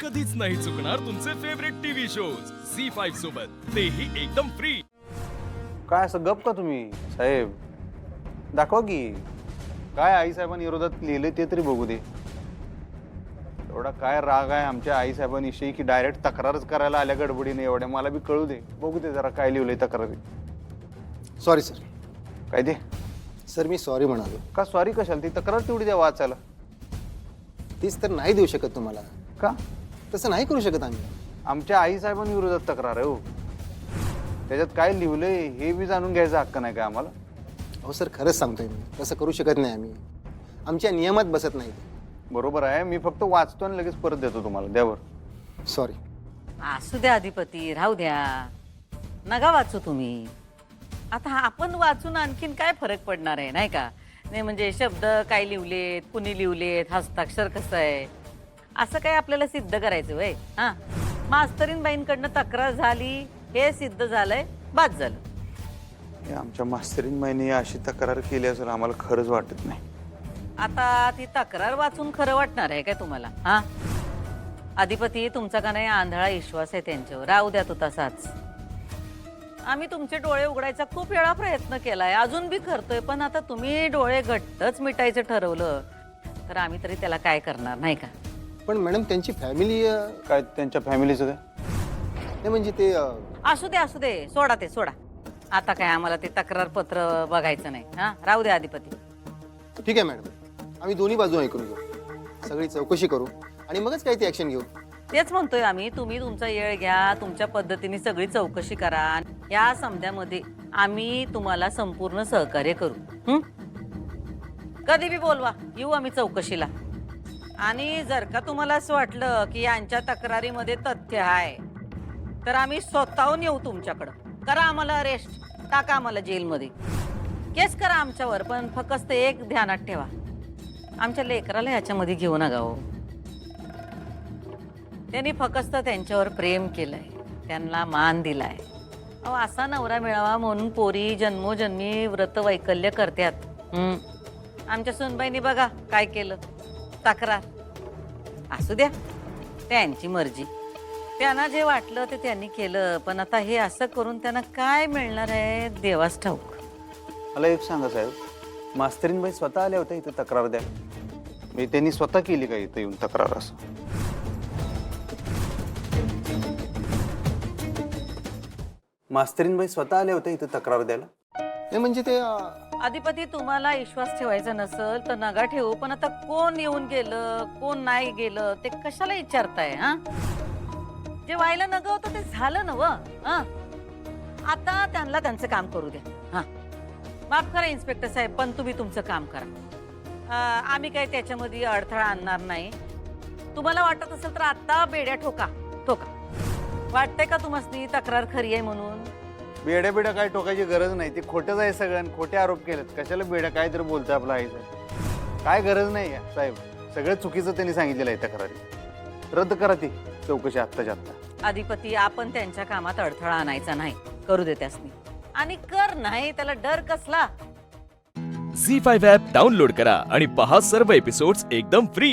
कधीच नाही चुकणार तुमचे फेवरेट टीव्ही शोज झी5 सोबत, तेही एकदम फ्री। काय असं गप का तुम्ही साहेब? दाखवा की काय आई साहेबांनी विरोधात लिहिले ते तरी बघू दे। एवढा काय राग आहे आमच्या आई साहेबांविषयी की डायरेक्ट तक्रारच करायला आल्या गडबडीने एवढ्या? मला बी कळू दे, बघू दे जरा काय लिहिलंय तक्रारी। Sorry sir. काय ते? सर मी सॉरी म्हणालो. का सॉरी कशाला? ती तक्रार तेवढी द्या वाचायला। तीच तर नाही देऊ शकत तुम्हाला. का? तसं नाही करू शकत आम्ही. आमच्या आई साहेबांविरोधात तक्रार आहे हो, त्याच्यात काय लिहिलंय हे बी जाणून घ्यायचा हक्क नाही का आम्हाला? अहो सर खरंच सांगतोय मी, तसं करू शकत नाही आम्ही. आमच्या नियमात बसत नाही. बरोबर आहे, मी फक्त वाचतो आणि लगेच परत देतो तुम्हाला, द्यावर। सॉरी. असू द्या अधिपती, राहू द्या, नका वाचू तुम्ही. आता आपण वाचून आणखीन काय फरक पडणार आहे, नाही का? नाही म्हणजे शब्द काय लिहिलेत, कुणी लिहिलेत, हस्ताक्षर कसं आहे, असं काय आपल्याला सिद्ध करायचं वय? हां, मास्तरीनबाईंकडनं तक्रार झाली, हे सिद्ध झालंय, बाद झालं. हे आमच्या मास्तरीनबाईंनी अशी तक्रार केली असेल आम्हाला खरंच वाटत नाही. आता ती तक्रार वाचून खरं वाटणार आहे काय तुम्हाला? हां, अधिपती तुमचा का नाही आंधळा विश्वास आहे त्यांच्यावर, राहू द्या तो तसाच. आम्ही तुमचे डोळे उघडायचा खूप वेळा प्रयत्न केलाय, अजून बी करतोय, पण आता तुम्ही डोळे घट्टच मिटायचं ठरवलं तर आम्ही तरी त्याला काय करणार, नाही का? पण मॅडम त्यांची फॅमिली काय त्यांच्या फॅमिलीचं काय? नाही म्हणजे ते असू दे, सोडा ते सोडा. आता काय आम्हाला ते तक्रार पत्र बघायचं नाही. हां, राहू द्या अधिपती. ठीक आहे मॅडम, आम्ही दोन्ही बाजू ऐकून घेऊ, सगळी चौकशी करू आणि मगच काही ती ऍक्शन घेऊ. तेच म्हणतोय आम्ही, तुम्ही तुमचा वेळ घ्या, तुमच्या पद्धतीने सगळी चौकशी करा. या समध्यामध्ये आम्ही तुम्हाला संपूर्ण सहकार्य करू. कधी बी बोलवा, येऊ आम्ही चौकशीला. आणि जर का तुम्हाला असं वाटलं की यांच्या तक्रारीमध्ये तथ्य आहे तर आम्ही स्वतःहून येऊ तुमच्याकडं. करा आम्हाला अरेस्ट, टाका आम्हाला जेलमध्ये, केस करा आमच्यावर. पण फक्त एक ध्यानात ठेवा, आमच्या लेकराला ह्याच्यामध्ये घेऊ नका हो. त्यांनी फक्त त्यांच्यावर प्रेम केलंय, त्यांना मान दिलाय. अहो असा नवरा मिळावा म्हणून पोरी जन्मोजन्मी व्रत वैकल्य करतात. आमच्या सुनबाईंनी बघा काय केलं, तक्रार. असू द्या, त्यांची मर्जी, त्यांना जे वाटलं ते त्यांनी केलं. पण आता हे असं करून त्यांना काय मिळणार आहे देवास ठाऊक. मला एक सांगा साहेब, मास्तरीनबाई स्वतः आल्या होत्या इथं तक्रार द्या? म्हणजे त्यांनी स्वतः केली का इथं येऊन तक्रार? असं मास्तरीनबाई स्वतः आल्या होत्या इथं तक्रार द्यायला? नाही म्हणजे ते अधिपती तुम्हाला विश्वास ठेवायचा नसेल तर नका ठेवू. पण आता कोण येऊन गेलं कोण नाही गेलं ते कशाला विचारताय? हा, जे व्हायला नगं होतं ते झालं ना व. आता त्यांना त्यांचं काम करू द्या. हा, माफ करा इन्स्पेक्टर साहेब, पण तुम्ही तुमचं काम करा. आम्ही काही त्याच्यामध्ये अडथळा आणणार नाही. तुम्हाला वाटत असेल तर आता बेड्या ठोका ठोका. वाटतंय का तुम्हाला तक्रार खरी आहे म्हणून? बेड्या बेड्या काय टोकायची गरज नाही, ते खोटंच आहे सगळ्यांनी, खोटे आरोप केलेत. कशाला बेड्या? काय तरी बोलतोय आपला आई साहेब, काय गरज नाही आहे साहेब. सगळं चुकीचं त्यांनी सांगितलेलं आहे तक्रारी. रद्द करा ती चौकशी आत्ताच्या आत्ता. अधिपती आपण त्यांच्या कामात अडथळा आणायचा नाही, करू दे त्यासनी. आणि कर नाही त्याला डर कसला? झी5 ॲप डाउनलोड करा आणि पहा सर्व एपिसोड्स एकदम फ्री।